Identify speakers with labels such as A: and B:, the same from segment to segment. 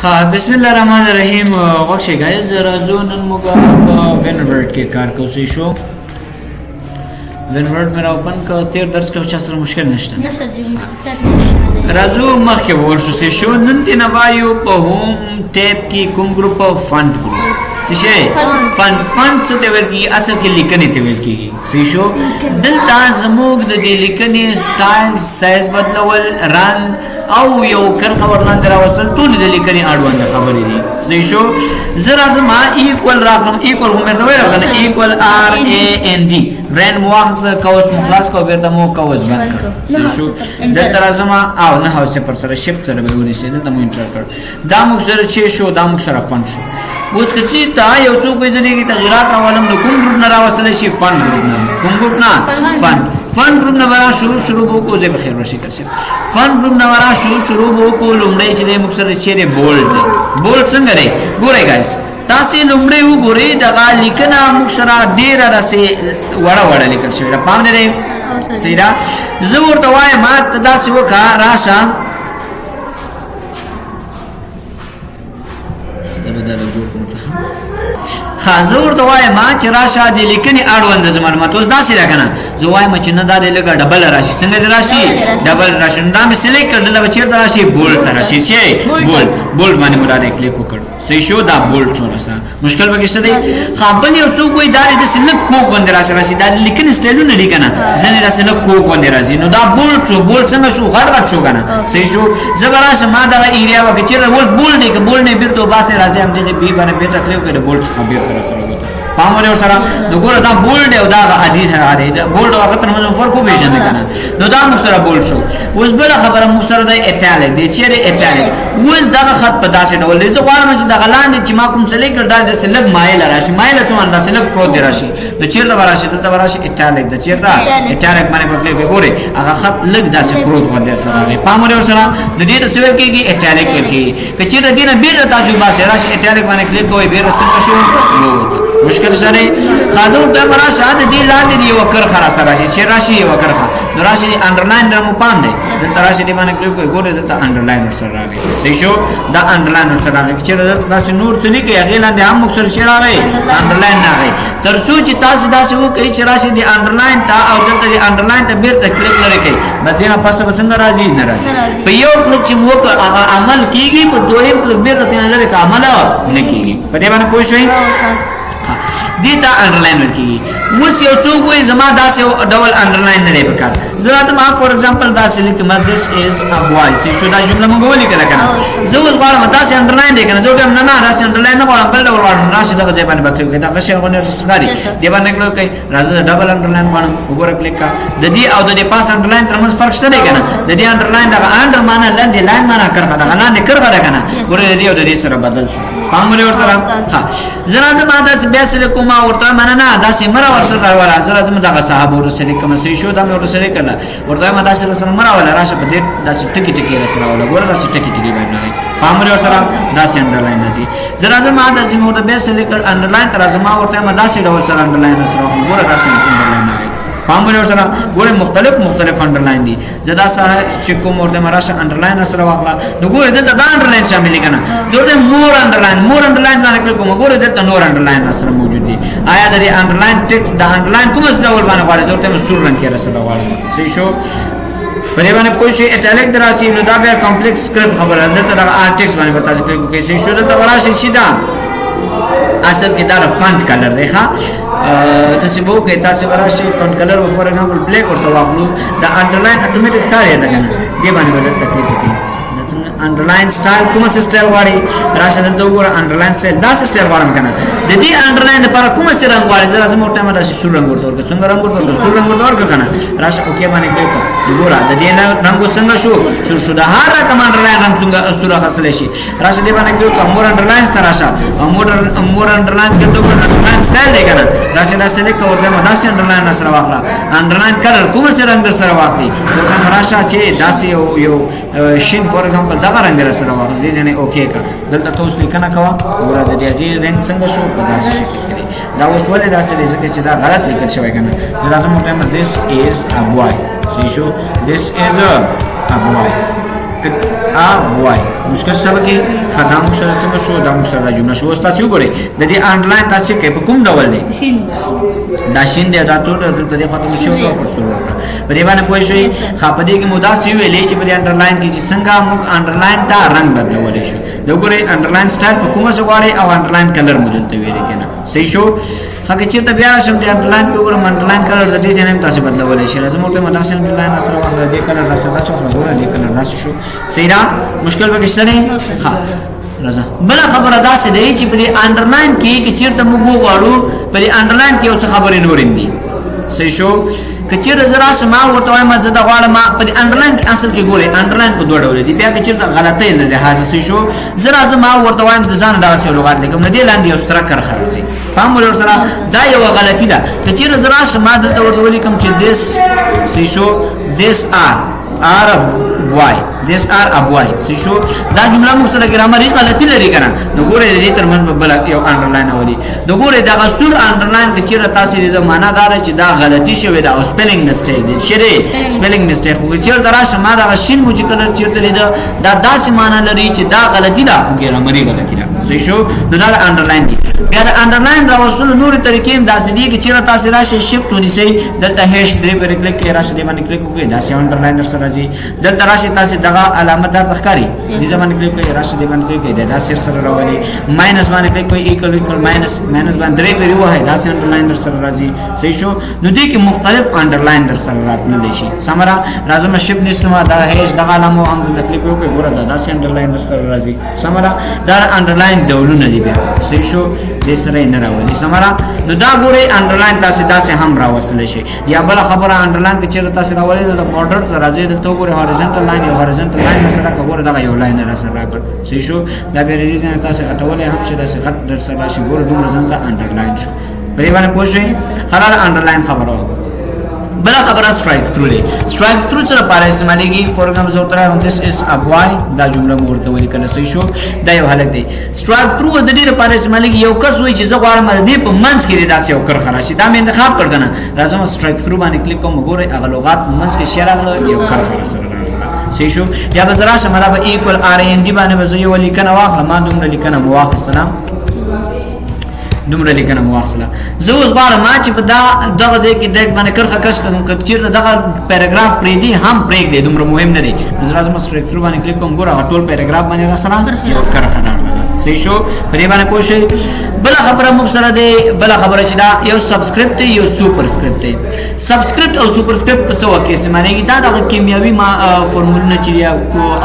A: हाँ बिस्मिल्लाहिर्रहमानिर्रहीम वक्त गाइस राजू नन्मुगा वेनवर्ड के कार को सीशो वेनवर्ड मेरा ओपन का तेर दर्ज का अच्छा असर मुश्किल नष्ट राजू मख के वर्ष सीशो नंती नवायु पहुम टैब की कुम ग्रुप ऑफ फंड ग्रुप सीशे फंड से तेवर की असल की लिखने तेवर की सीशो दिल ताज़मुग द लिखने स्टाइल साइज बदलवल रंग او یو کرخه ورلاندې راوستل ټول د لیکنې اړوند خبرې دي صحیح شو زرا زما ایکوال راغلم ایکوال هم مرته وایو کنه ایکوال ار ای ان ډي برند مؤاخذه کوس مخلاص کو بیرته مو کوس بند کړ صحیح شو دلته زما او نه هاوسه پر سره شیفت سره به ونیسه دلته مو انټر کړ دا مو سره چې شو دا مو سره فن شو اوس کچې تا یو څوک به ځلې کې تغیرات راولم نو کوم ګروپ نه راوستل شي فن ګروپ نه کوم ګروپ نه فن گروپ نوارا شروع کو زه بخیر ورشي کسه فن گروپ نوارا شروع کو لومړی چې مقصد چیرې بولډ څنګه دی ګورئ گایز تاسو لومړی وګورئ دا لیکنه مقصد ډیر راسي وړه لیکل شوی دا پام نه دی سیدا زه ورته وایم ما تاسو وکا راشه دا جوړ کوم حاضر دوای ما چې راشه د لیکنې اړوند زمانه ما توس داسې راکنه زه وایم چې نه دا لګه ډبل راشي څنګه راشي ډبل راشي دا مې سلیکټ کړل به چیرته راشي بولډ راشي چې بولډ باندې مراد کلیک وکړ صحیح شو دا بولډ شو راسه مشکل به کیسه دی خپل یو څوک وای دا د سلیک کو باندې راشي دا لیکنې سټایلونه دی کنه ځنه راسه نه کو باندې راځي نو دا بولډ شو بولډ څنګه شو غټ شو کنه صحیح شو زبراشه ما دا ایریا وکړي چې بولډ دی که بولډ نه بیرته باسه راځي هم دې بي باندې بیرته کلیک کړي بولډ خبر سره وته پامره سره نو ګوره دا بولډ او دا حدیث راځي دا بولډ او هغه ترمنځ فرق وبېژنه کنه نو دا موږ سره بولډ شو اوس بل خبره موږ سره د اټالیک دی چې اټالیک اوس دا خط په داسې ډول دی زه غواړم چې دا لاندې چې ما کوم سلیکټ دا د سلګ مایل راشي مایل سمان راشي لګ پروت دی راشي د چیرته راشي دلته راشي اټالیک د چیرته اټالیک باندې په کلیک ګوره هغه خط لګ داسې پروت باندې سره پامره سره د دې څه ور کېږي اټالیک ورکی کچې د دې نه بیرته تاسو باسه راشي اټالیک باندې کلیک کوئ بیرته څنګه شو مشکل سره حاضر ته مرا شاده دی لاندې دی وکر خلاص راشي چې راشي وکر نو راشي انډرلاین د مو پام دی د راشي دی باندې کلیک کوئ ګوره دلته انډرلاین سره راغی صحیح شو دا انډرلاین سره راغی چې تاسو نور څه نه کوي هغه لاندې هم مکسر شي راغی انډرلاین نه راغی ترڅو چې تاسو داسې وکړئ چې راشي دی انډرلاین ته او دلته دی انډرلاین ته بیرته کلیک لري کوي مدینه پاسه څنګه راځي نه راځي په یو کلیک چې مو عمل کیږي په دویم کلیک بیرته نه لري عمل نه کیږي په دې باندې پوه شئ دیتا انډرلاین ورکی اوس یو څوک وای زما داسې ډول انډرلاین نه لري پکار زه زما فور ایگزامپل داسې لیکم this is a boy سی شو دا جمله مونږ ولیکل کنه زه اوس غواړم داسې انډرلاین دی کنه زه هم نه داسې انډرلاین نه غواړم بل ډول غواړم راشه دغه ځای باندې بکلیک کړه دا څه غوڼه رسګاری دی باندې کلیک کوي راځه ډبل انډرلاین غواړم وګوره کلیک کا د دې او د دې پاس انډرلاین ترمنځ فرق شته دی کنه د دې انډرلاین دا انډر معنا لاندې لاین معنا کړه دا لاندې کړه دا کنه ګوره دې او د دې سره بدل شو پامره ور سره ها زرا زما داسې بیاسل کومه ورته مننه داسې مره ورسره راوړه زرا زما دغه صحابه ورسره کوم څه شو دا مې ورسره کړه ورته ما داسې سره مراوله راشه په دې داسې ټکی رسره ولا ګوره داسې ټکی باندې پامره سره داسې انډرلاین راځي زرا زما داسې مو ته بیاسل کړ انډرلاین تر زما ورته ما داسې ډول سره انډرلاین سره ګوره داسې انډرلاین راځي پامره سره ګوره مختلف انډرلاین دي زدا سره چې کوم ورته مراشه انډرلاین سره واخلا نو ګوره دلته دا انډرلاین شامل کنا دغه مور انډرلاین باندې کلیک کوم ګوره دلته نور انډرلاین سره موجود دي آیا د انډرلاین ټیکس د انډرلاین کوم څه ډول باندې غواړي ورته سور رنگ کې سره غواړي صحیح شو په دې باندې کوئی شی اټالیک دراسي نو دا بیا کمپلیکس سکرپټ خبره ده دا آرټیکس باندې بتا ځکه کوي صحیح شو دلته وراشي شیدا اصل کې دا فونټ کلر دی ښا تاسو به کې تاسو وراشي فونټ کلر فور ایگزامپل بلیک ورته واخلو دا انډرلاین اتوماتیک ښکاري دا کنه دې باندې بدل تکلیف کوي انډرلاین سټایل کومه سټایل واړي راشه دلته وګوره انډرلاین سټایل دا سټایل واړم کنه د دې انډرلاین لپاره کومه سره رنگ واړي زرا زموږ ټایم راځي سور رنگ ورته ورکړه څنګه رنگ ورته سور رنگ ورته ورکړه کنه راشه اوکې باندې کلیک وګوره د دې رنگ څنګه شو سور شو دا هر رقم انډرلاین رنگ څنګه سور خاصله شي راشه دې باندې کلیک مور انډرلاین سره راشه مور انډرلاین کې دوه انډرلاین سټایل دی کنه راشه دا سلیکټ ورته ما داسې انډرلاین سره واخلا انډرلاین کلر کومه سره رنگ سره واخلي ورته راشه چې داسې یو شین فور ایگزامپل دا رنگ سره واخلي دې نه اوکې کا دلته تاسو لیکنه کوا ګوره د دې رنگ څنګه شو په داسې شکل کې دا اوس ولې داسې ځکه چې دا غلط لیکل شوی کنه لازم ټایم this is a boy صحیح شو this is a boy مشکل سبب کې خطا مشکل څنګه شو دا مشکل دا جمله شو تاسو وګورئ د دې انډرلاین تاسو کې په کوم ډول دی دا شین دی دا ټول د دې ختم شو په سور په دې باندې پوه شئ خاپدې کې مداسي ویلې چې په انډرلاین کې چې څنګه موږ انډرلاین دا رنگ بدلولې شو دا وګورئ انډرلاین سټایل په کومه څه غواړي او انډرلاین کلر مو دلته ویل کنه صحیح شو هغه چې ته بیا شم د انډرلاین په وګورم انډرلاین کلر د دې څخه هم تاسو بدلولې شي لازم ورته مداسي انډرلاین سره واخله دې کلر تاسو واخله دې کلر تاسو شو صحیح را مشکل به کښته نه ها راځه بل خبره دا څه دی چې په انډرلاین کې چیرته موږ وغواړو په انډرلاین کې اوس خبرې نورې دي صحیح شو کچیر زرا سما ورته وایم زه دا غواړم په انډرلاین کې اصل کې ګوري انډرلاین په دوه ډول دي بیا چې چیرته غلطه نه ده حاصل صحیح شو زرا زما ورته وایم د ځان دا څه لغات لیکم نه دی لاندې یو سره کر خرسي فهم ور سره دا یو غلطی ده کچیر زرا سما د ورته ولیکم چې this صحیح شو this are boy this are a boy صحیح شو دا جمله مستله ګرامري غلطی لري کنه نو ګوره دې ترمن بل یو انډرلاین اولي نو ګوره دا غسور انډرلاین کې چیرې تاسو دې معنا دار چې دا غلطی شوی دا او سپیلینګ مسټیک دي شری سپیلینګ مسټیک خو چیرې دراشه ما دا شین مو چې کلر چیرته لیدا دا داسې معنا لري چې دا غلطی ده ګرامري غلطی ده صحیح شو نو دا انډرلاین دي بیا دا انډرلاین دا وصول نور طریقې هم داسې دي چې چیرې تاسو راشه شیفټ ونی سي دلته هیش درې پر کلیک کې راشه دې باندې کلیک وکړئ دا انډرلاین سره راځي دلته راشه تاسو دغه علامت در تخکاری دې زمانه کلیک کوي راشه دې باندې کلیک کوي دا سر سره راولي ماینس باندې کلیک کوي ایکوال ماینس باندې درې پیری وای دا انډرلاین در سره راځي صحیح شو نو دې کې مختلف انډرلاین در سره راتللی شي سمرا راځم شپ نشم دا هیڅ دغه علامه هم د کلیک کوي ګوره دا انډرلاین در سره راځي سمرا دا انډرلاین ډولونه دي بیا صحیح شو دې سره نه راولي سمرا نو دا ګوره انډرلاین تاسو هم راوصل شي یا بل خبره انډرلاین کې چې تاسو راولي د بورډر سره راځي د تو ګوره هوريزونټل لاین یو هوريزونټل لاین سره کوره دا یو لاین را سره راګر صحیح شو دا به ریزن تاسو اټولې هم چې دا غټ در سره شي ګوره دومره ځانته انډرلاین شو په دې باندې پوه شئ خلل انډرلاین خبره بل خبره سټرایک ثرو دی سټرایک ثرو سره پاره استعمالېږي فور ایگزامپل زه تر this is a boy دا جمله ورته ولیکل صحیح شو دا یو حالت دی سټرایک ثرو د دې لپاره استعمالېږي یو کس وایي چې زه غواړم دې په منځ کې داسې یو کر خراشي دا مې انتخاب کړ کنه راځم سټرایک ثرو باندې کلیک کوم ګوره هغه لغات منځ کې شیر راغله یو کر خرا سره راغله صحیح شو یا به زرا شماله به ایکوال ار ان دی باندې به یو لیکنه واخله ما دومره لیکنه مواخله سلام دومره لیکنه مواصله زه اوس غواړم چې په دغه ځای کې دغه باندې کرخه کش کوم چې دغه پیراګراف پرې دی هم پرېګ دی دومره مهم نه دی زه راځم سټریک ثرو باندې کلیک کوم ګوره ټول پیراګراف باندې راسره یو کرخه راغله صحیح شو په دې باندې کوشش بل خبره مخسره دی بل خبره چې دا یو سبسکرپټ دی یو سوپر سکرپټ دی سبسکرپټ او سوپر سکرپټ په څه وکه سمانه دا د کیمیاوي فورمولونه چې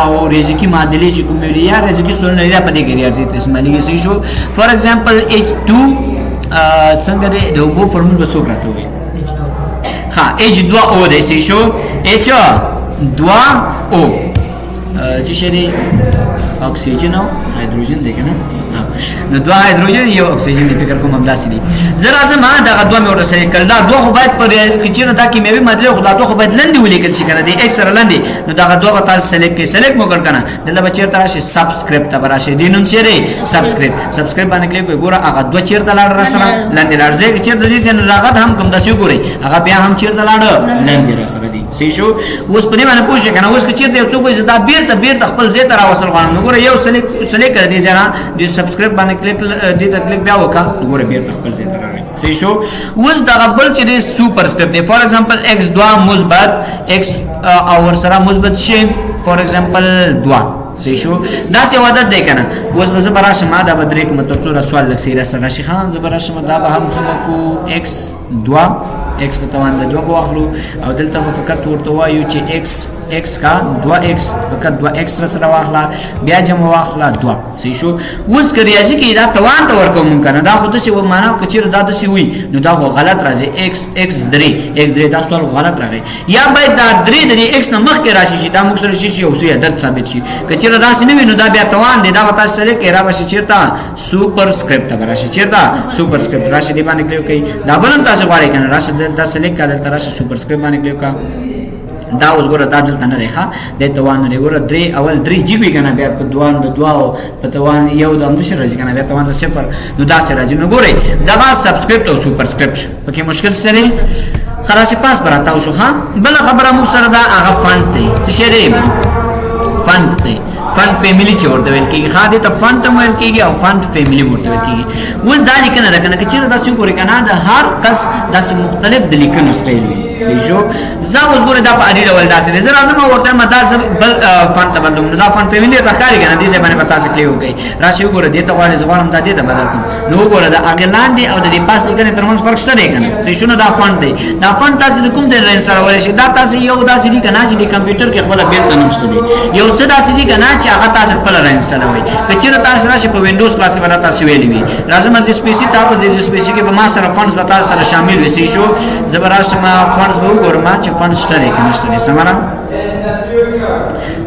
A: او ریاضیکي معادلې چې کوم یا ریاضیکي سولونه لري په دې کې ریاضي استعمالي صحیح شو فور ایگزامپل H2 څنګه د اوبو فورمول به څوک راته وي ها H2O دی صحیح شو H2O چې شری اکسیجن او هایدروجن دی کنه نو دوه هایدروجن یو اکسیجن فکر کوم هم داسې دي زرا زما دا دوه مې ورسره کړل دا دوه خو باید پر کچینه دا کیمیاوي ماده خو دا دوه خو باید لاندې ولیکل شي کنه دی اچ سره لاندې نو دا دوه به تاسو سلیکټ مو کړ کنه دلته به چیرته راشي سبسکرایب ته راشي دینوم چیرې سبسکرایب باندې کلیک کوئ ګوره هغه دوه چیرته لاړ را سره لاندې راځي چیرته دي چې راغت هم کوم داسې ګوري هغه بیا هم چیرته لاړ لاندې را سره دي صحیح شو اوس په دې باندې پوښښ کنه اوس چیرته یو څوک چې دا بیرته خپل ځای ته راوصل غواړم نو ګوره یو سلیکټ کړئ دې ځای د سبسکرایب باندې کلیک دې ته کلیک بیا وکړه ګوره بیرته خپل ځای ته راغی صحیح شو اوس دا بل چې د سوپر سکرپټ دی فور ایگزامپل x2 مثبت x او سره مثبت شي فور ایگزامپل 2 صحیح شو دا څه عادت دی کنه اوس به زبر شمه دا بدرې کوم تر څو سوال لکه سیره سره شي خان زبر شمه دا به هم څنګه کو x2 x په توان د 2 واخلو او دلته فقط ورته وایو چې x کا 2x فقط 2x سره واخلا بیا جمع واخلا 2 صحیح شو اوس کریاځي کې دا توان ته ورکوم کنه دا خو د څه و معنا کچیر دا د څه وي نو دا خو غلط راځي x 3 دا سوال غلط راغی یا باید دا 3 د x نه مخکې راشي چې دا موږ سره شي او څه عدد ثابت شي کچیر دا څه نه وي نو دا بیا توان دی دا تاسو سره کې را بشي چیرته سوپر سکرپټ راشي چیرته سوپر سکرپټ راشي دی باندې کلیک کوي دا بلن تاسو غواړئ کنه راشي دا سلیکټ کړه دلته راشي سوپر سکرپټ باندې کلیک کا دا اوس ګوره دا دلته نه ریخه د توان لري ګوره 3 اول 3 جی بي کنه بیا په دوان د دواو په توان یو د اندشه راځي کنه بیا توان د صفر نو دا سره راځي نو ګوره دا سبسکرپټ او سوپر سکرپټ پکې مشکل سره خلاص پاس براته شو ها بل خبره مو سره دا هغه فانت دی چې شری فند دی فند فیملی چې ورته ویل کیږي خاطر ته فند ته ویل کیږي او فند فیملی ورته ویل کیږي ول دا لیکنه ده کنه چې دا څنګه ګوري کنه دا هر کس داسې مختلف د لیکنو سټایل وي صحیح شو زه اوس ګوره دا په اړې ډول داسې دي زه راځم ورته ما دا بل فند ته بدلوم دا فند فیملی راخاري کنه دې ځای باندې پتا څه کلیو کوي راشي وګوره دې ته غواړي زغوالم دا دې ته بدل کوم نو وګوره دا اګلان دي او د دې پاس لیکنه ترمنځ فرق شته دی کنه صحیح شو دا فند دی دا فند تاسو کوم ځای انسټالول شي دا تاسو یو داسې دي کنه چې د کمپیوټر کې خپل بیل ته نشته دی یو څه داسې دي کنه چې هغه تاسو خپل را انسټالوي کچېره تاسو راشي په وینډوز کلاس کې ولا تاسو ویلې وي راځم د سپیسي تاسو د سپیسي کې به ما سره فندز به تاسو سره شامل وي صحیح شو زبراشم فندز به وګورم چې فندز شته دی کنه شته سمره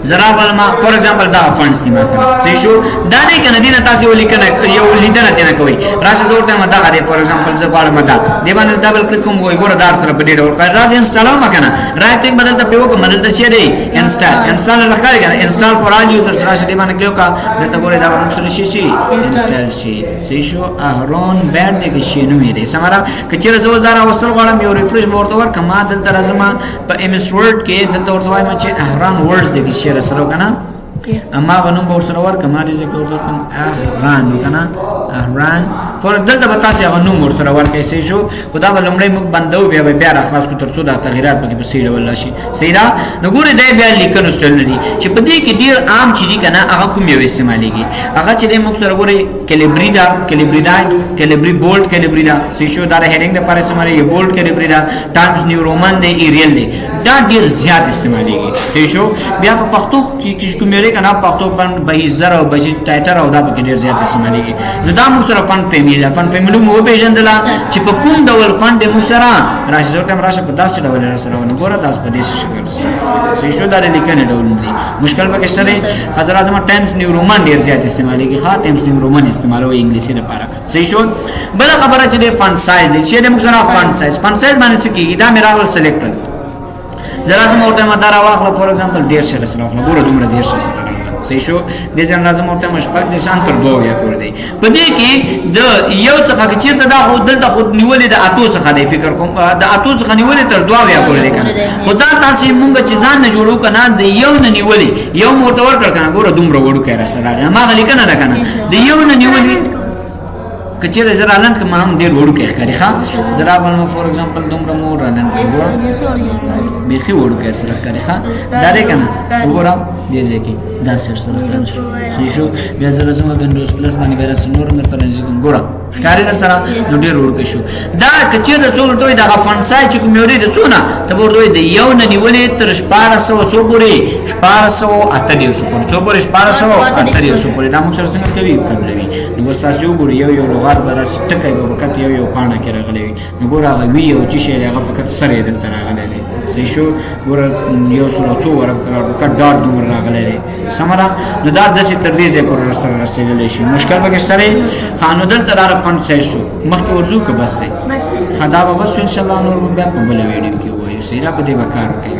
A: زرا ولما فور ایگزامپل دا فندز دي مثلا صحیح شو دا نه کنه دینه تاسو ولیکنه یو لیدنه تنه کوي راشه زورته مدا غدي فور ایگزامپل زه غواړم دا دی باندې ډبل کلیک کوم ګوره دار سره په دې ډول راځي انسټال ما کنه رائټ کلیک بدلته پیو کوم بدلته شي دی انسټال راځي کنه انسټال فور آل یوزرز راشه دی باندې کلیک کا دلته ګوره دا موږ سره شي انسټال شي صحیح شو اهرون بیډ دې شي نو مې دي سماره کچره زو دار اوسل غواړم یو ریفریش ورته ور کما دلته راځم په ام اس ورډ کې دلته ورته وایم چې اهران ورډز دې شي سره کنه اما غنوم به سره ور کما دې څه ورته کوم اهران کنه اهران فور دلته به تاسو غنوم ور سره ور کې شو خدا به لمړی موږ بندو بیا اخلاص کو تر څو دا تغیرات پکې په سیډ ولا شي سیدا نو ګوره دې بیا لیکنو سټایل دي چې په دې کې ډیر عام چي دي کنه هغه کوم یو استعماليږي هغه چې موږ سره ګوره کیلیبری بولډ کیلیبری دا سی شو دا هډینګ لپاره استعمالي بولډ کیلیبری دا ټایمز نیو رومان دی ایریل دی دا ډیر زیات استعماليږي سی شو بیا په پښتو کې کوم یو کنه پښتو باندې به زره او بجې ټایټر او دا پکې ډیر زیات استعماليږي نو دا موږ سره فند فیملی مو پیژندل چې په کوم ډول فند موږ سره راشي زو کوم راشه په داسې ډول سره ونګوره داس په دې شکل سی شو دا لیکنه ډول دی مشکل پکې شته حضرت اعظم ټایمز نیو رومان ډیر زیات استعماليږي ها ټایمز نیو رومان استعمالوي انګلیسي لپاره صحیح شو بل خبره چې د فند سایز چې د موږ سره فند سایز باندې څه کیږي دا میراول سلیکټ زرا زما ورته مدار واخله فور ایگزامپل 150 سره واخله ګوره دومره 150 سره صحیح شو د ځان لازم ورته مشپک د شان تر 2 یا پور دی په دې کې د یو څخه چې دا خو دلته خود نیولې د اتو څخه دی فکر کوم د اتو څخه نیولې تر 2 یا پور دی کنه خدا تاسو مونږ چې ځان نه جوړو کنه د یو نه نیولې یو مرته ور کړ کنه ګوره دومره وړو کې را سره ما غلی کنه نه کنه د یو نه نیولې کچېره زرالن که ما هم ډېر وړو کې ښکاري ښه زرا بل فور ایگزامپل دومره مو رالن بیخي وړو کې سره ښکاري ښه دا دی که نه وګوره دې ځای کې دا سر سره ښکاري شو صحیح شو بیا زه راځم ونډوز پلس باندې بیا راسم نور هم درته راځي ګوره ښکاري در سره نو ډېر وړو کې شو دا کچېره څو ورته وایي دغه فنډ سایز چې کوم یو دی د څونه ته به ورته وایي د یو نه نیولې تر 1400 څو پورې 1438 پورې څو پورې 1438 پورې دا موږ سره څنګه کوي قبلوي نو بس تاسو وګورئ یو لغات به داسې ټکی به فقط یو پاڼه کې راغلی وي نو ګوره هغه وي او چې شی دی هغه فقط سر یې دلته راغلی دی صحیح شو ګوره یو سل څو فقط ډاټ دومره راغلی دی سمه نو دا داسې تر دې ځای پورې سره رسېدلی شي مشکل پکې شته دی نو دلته دا فنډ سایز شو مخکې ورځو که بس دی ښه دا به بس انشاءالله نور بیا په بله ویډیو کې ووایو صحیح را په دې به کار وکړئ